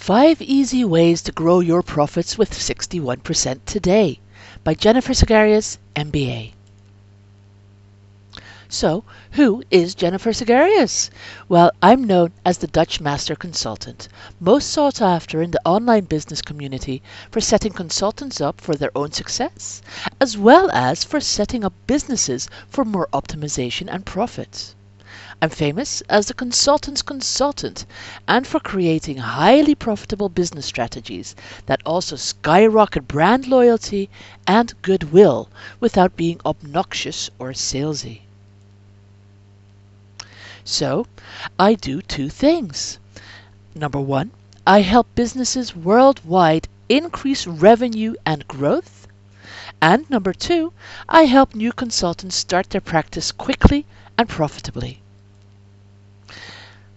5 Easy Ways to Grow Your Profits with 61% Today by Jennifer Segarius, MBA. So, who is Jennifer Segarius? Well, I'm known as the Dutch Master Consultant, most sought after in the online business community for setting consultants up for their own success, as well as for setting up businesses for more optimization and profit. I'm famous as the consultant's consultant and for creating highly profitable business strategies that also skyrocket brand loyalty and goodwill without being obnoxious or salesy. So, I do 2 things. Number 1, I help businesses worldwide increase revenue and growth. And number 2, I help new consultants start their practice quickly and profitably.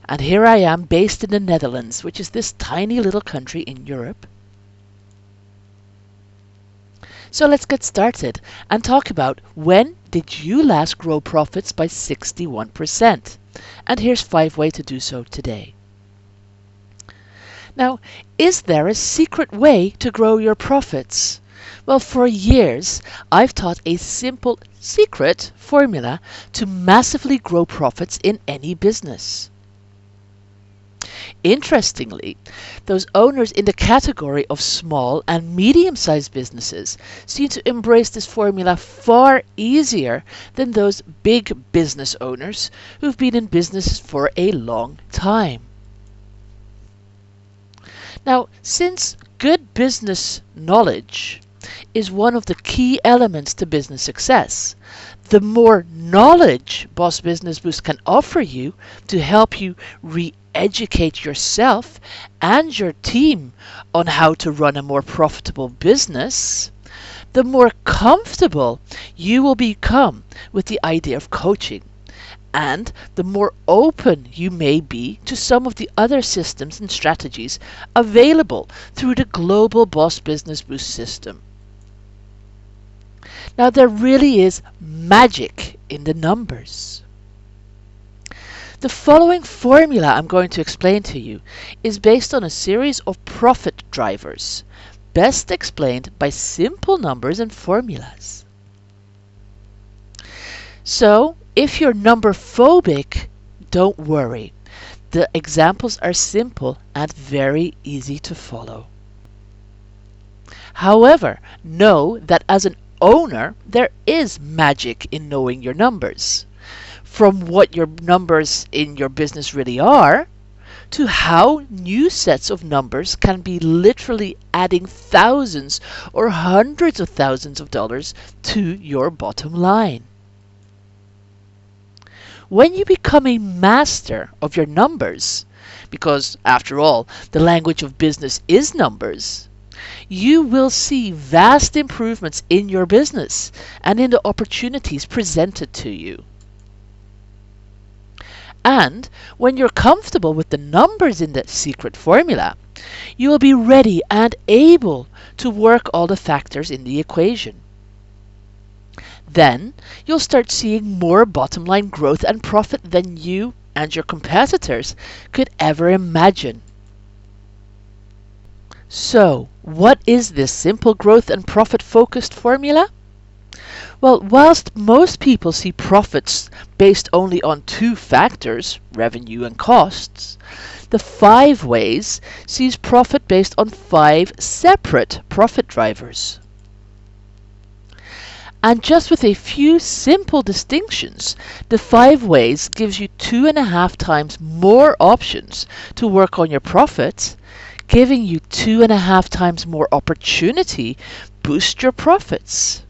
And here I am based in the Netherlands, which is this tiny little country in Europe. So let's get started and talk about when did you last grow profits by 61%? And here's 5 ways to do so today. Now, is there a secret way to grow your profits? Well, for years, I've taught a simple secret formula to massively grow profits in any business. Interestingly, those owners in the category of small and medium-sized businesses seem to embrace this formula far easier than those big business owners who've been in business for a long time. Now, since good business knowledge is one of the key elements to business success, the more knowledge Boss Business Boost can offer you to help you re-educate yourself and your team on how to run a more profitable business, the more comfortable you will become with the idea of coaching, and the more open you may be to some of the other systems and strategies available through the global Boss Business Boost system. Now, there really is magic in the numbers. The following formula I'm going to explain to you is based on a series of profit drivers, best explained by simple numbers and formulas. So, if you're number phobic, don't worry. The examples are simple and very easy to follow. However, know that as an owner, there is magic in knowing your numbers. From what your numbers in your business really are, to how new sets of numbers can be literally adding thousands or hundreds of thousands of dollars to your bottom line. When you become a master of your numbers, because after all, the language of business is numbers, you will see vast improvements in your business and in the opportunities presented to you. And when you're comfortable with the numbers in the secret formula, you will be ready and able to work all the factors in the equation. Then you'll start seeing more bottom line growth and profit than you and your competitors could ever imagine. So, what is this simple growth and profit focused formula? Well, whilst most people see profits based only on 2 factors, revenue and costs, the 5 ways sees profit based on 5 separate profit drivers. And just with a few simple distinctions, the 5 ways gives you 2.5 times more options to work on your profits, giving you 2.5 times more opportunity boost your profits,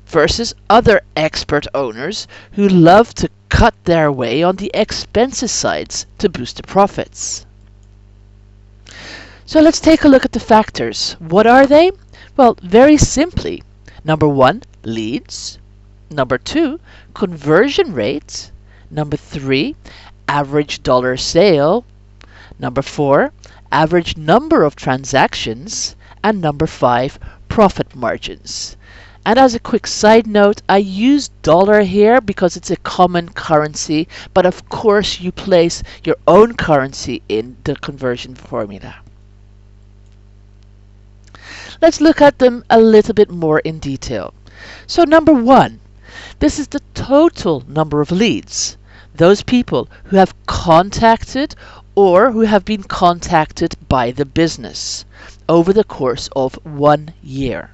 versus other expert owners who love to cut their way on the expenses sides to boost the profits. So let's take a look at the factors. What are they? Well, very simply, number 1, leads. Number 2, conversion rate. Number 3, average dollar sale. Number 4, average number of transactions. And number 5, profit margins. And as a quick side note, I use dollar here because it's a common currency, but of course you place your own currency in the conversion formula. Let's look at them a little bit more in detail. So number one, this is the total number of leads. Those people who have contacted or who have been contacted by the business over the course of 1 year.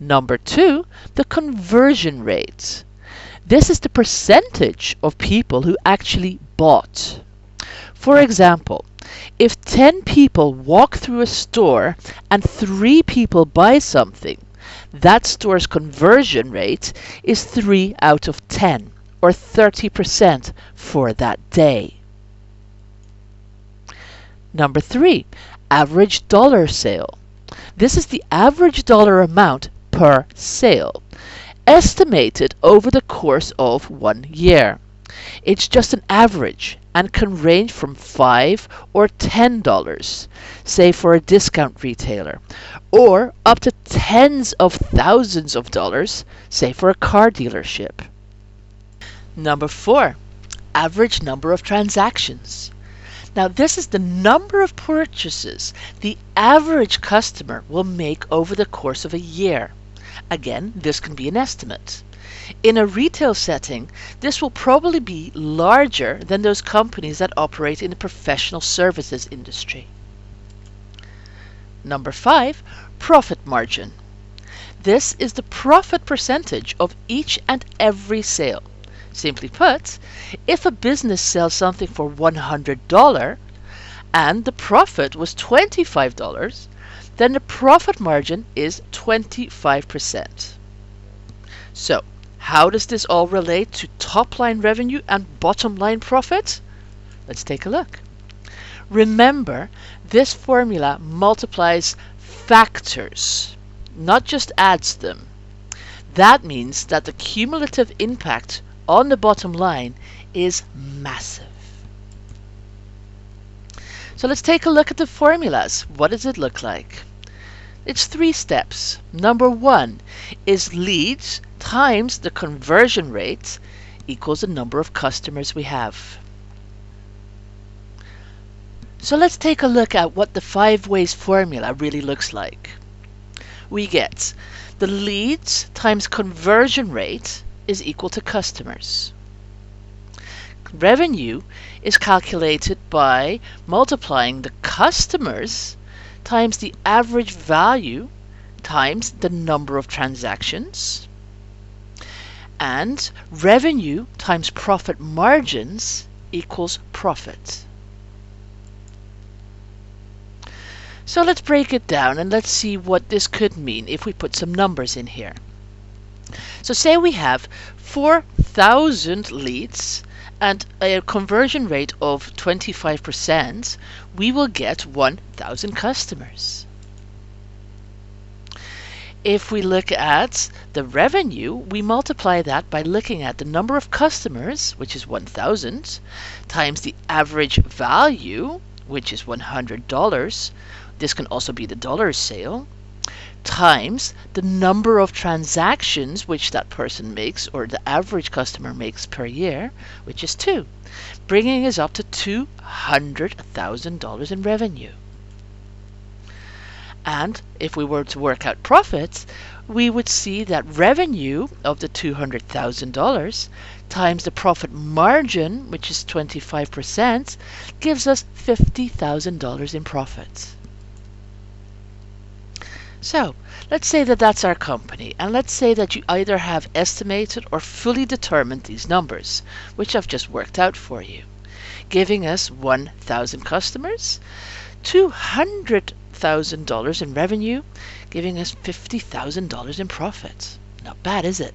Number two, the conversion rate. This is the percentage of people who actually bought. For example, if 10 people walk through a store and 3 people buy something, that store's conversion rate is 3 out of 10, or 30% for that day. Number 3, average dollar sale. This is the average dollar amount per sale, estimated over the course of 1 year. It's just an average and can range from $5 or $10, say for a discount retailer, or up to tens of thousands of dollars, say for a car dealership. Number 4, average number of transactions. Now this is the number of purchases the average customer will make over the course of a year. Again, this can be an estimate. In a retail setting, this will probably be larger than those companies that operate in the professional services industry. Number 5, profit margin. This is the profit percentage of each and every sale. Simply put, if a business sells something for $100 and the profit was $25, then the profit margin is 25%. So, how does this all relate to top line revenue and bottom line profit? Let's take a look. Remember, this formula multiplies factors, not just adds them. That means that the cumulative impact on the bottom line is massive. So let's take a look at the formulas. What does it look like? It's 3 steps. Number 1 is leads times the conversion rate equals the number of customers we have. So let's take a look at what the 5 ways formula really looks like. We get the leads times conversion rate is equal to customers. Revenue is calculated by multiplying the customers times the average value times the number of transactions. And revenue times profit margins equals profit. So let's break it down and let's see what this could mean if we put some numbers in here. So say we have 4,000 leads and a conversion rate of 25%, we will get 1,000 customers. If we look at the revenue, we multiply that by looking at the number of customers, which is 1,000, times the average value, which is $100. This can also be the dollar sale, times the number of transactions which that person makes or the average customer makes per year, which is 2, bringing us up to $200,000 in revenue. And if we were to work out profits, we would see that revenue of the $200,000 times the profit margin, which is 25%, gives us $50,000 in profits. So, let's say that that's our company, and let's say that you either have estimated or fully determined these numbers, which I've just worked out for you, giving us 1,000 customers, $200,000 in revenue, giving us $50,000 in profit. Not bad, is it?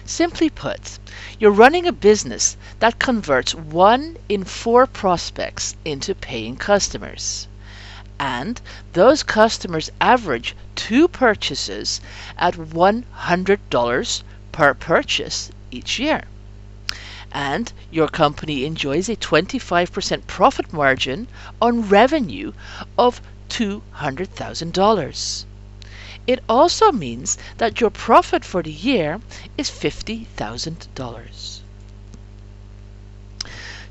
Simply put, you're running a business that converts 1 in 4 prospects into paying customers. And those customers average 2 purchases at $100 per purchase each year. And your company enjoys a 25% profit margin on revenue of $200,000. It also means that your profit for the year is $50,000.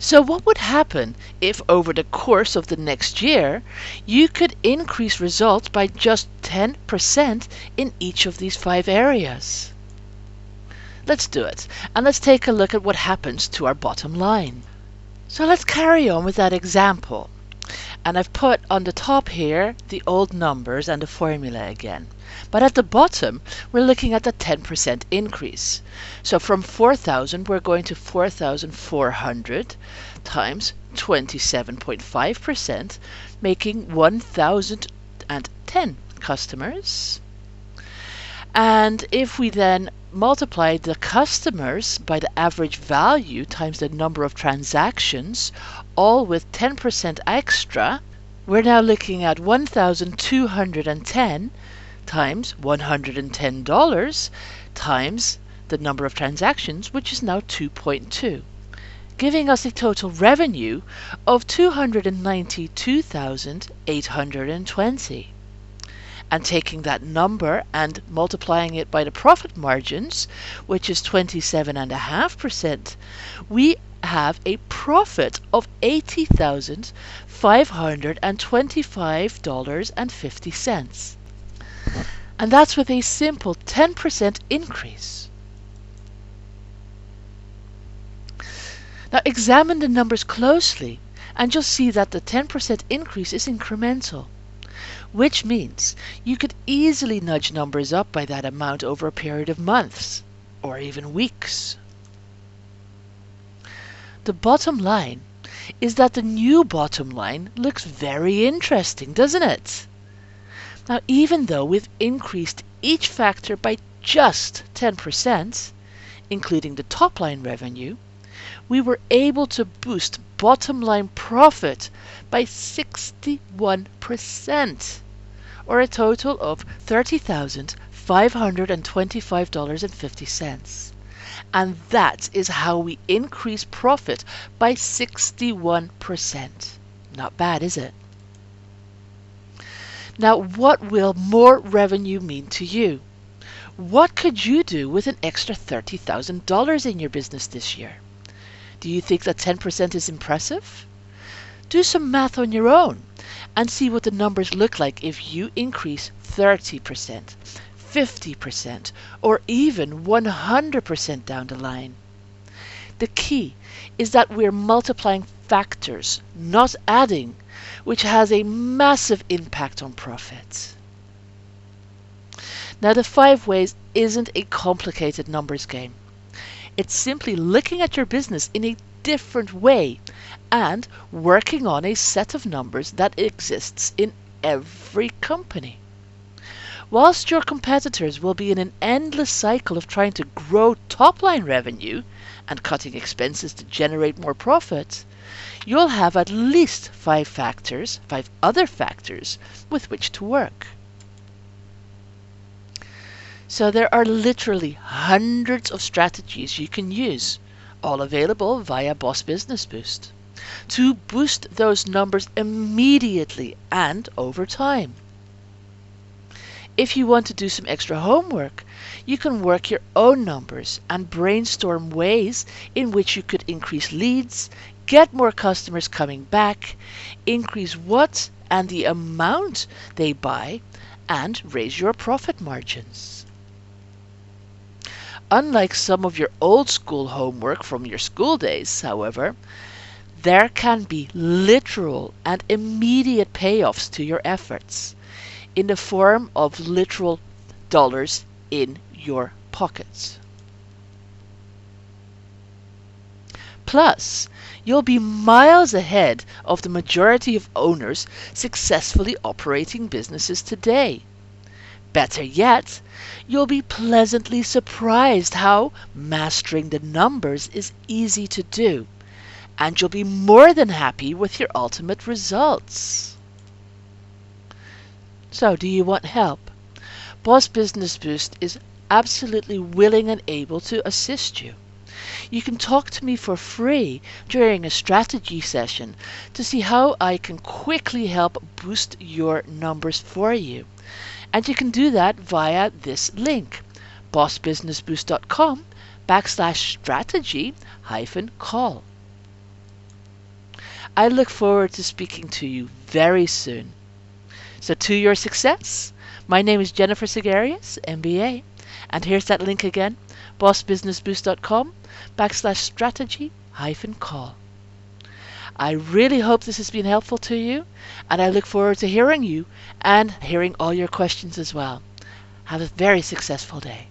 So what would happen if over the course of the next year you could increase results by just 10% in each of these 5 areas? Let's do it, and let's take a look at what happens to our bottom line. So let's carry on with that example. And I've put on the top here the old numbers and the formula again. But at the bottom, we're looking at the 10% increase. So from 4,000, we're going to 4,400 times 27.5%, making 1,010 customers. And if we then multiply the customers by the average value times the number of transactions, all with 10% extra, we're now looking at 1,210 times $110 times the number of transactions, which is now 2.2, giving us a total revenue of 292,820. And taking that number and multiplying it by the profit margins, which is 27.5%, we have a profit of $80,525.50. And that's with a simple 10% increase. Now examine the numbers closely and you'll see that the 10% increase is incremental, which means you could easily nudge numbers up by that amount over a period of months or even weeks. The bottom line is that the new bottom line looks very interesting, doesn't it? Now, even though we've increased each factor by just 10%, including the top line revenue, we were able to boost bottom line profit by 61%, or a total of $30,525.50. And that is how we increase profit by 61%. Not bad, is it? Now, what will more revenue mean to you? What could you do with an extra $30,000 in your business this year? Do you think that 10% is impressive? Do some math on your own and see what the numbers look like if you increase 30%, 50%, or even 100% down the line. The key is that we're multiplying factors, not adding, which has a massive impact on profits. Now, the 5 ways isn't a complicated numbers game. It's simply looking at your business in a different way and working on a set of numbers that exists in every company. Whilst your competitors will be in an endless cycle of trying to grow top-line revenue and cutting expenses to generate more profit, you'll have at least 5 other factors with which to work. So there are literally hundreds of strategies you can use, all available via Boss Business Boost, to boost those numbers immediately and over time. If you want to do some extra homework, you can work your own numbers and brainstorm ways in which you could increase leads, get more customers coming back, increase what and the amount they buy, and raise your profit margins. Unlike some of your old school homework from your school days, however, there can be literal and immediate payoffs to your efforts in the form of literal dollars in your pockets. Plus, you'll be miles ahead of the majority of owners successfully operating businesses today. Better yet, you'll be pleasantly surprised how mastering the numbers is easy to do, and you'll be more than happy with your ultimate results. So, do you want help? Boss Business Boost is absolutely willing and able to assist you. You can talk to me for free during a strategy session to see how I can quickly help boost your numbers for you. And you can do that via this link, bossbusinessboost.com/strategy-call. I look forward to speaking to you very soon. So to your success, my name is Jennifer Segarius, MBA, and here's that link again, bossbusinessboost.com/strategy-call. I really hope this has been helpful to you, and I look forward to hearing you and hearing all your questions as well. Have a very successful day.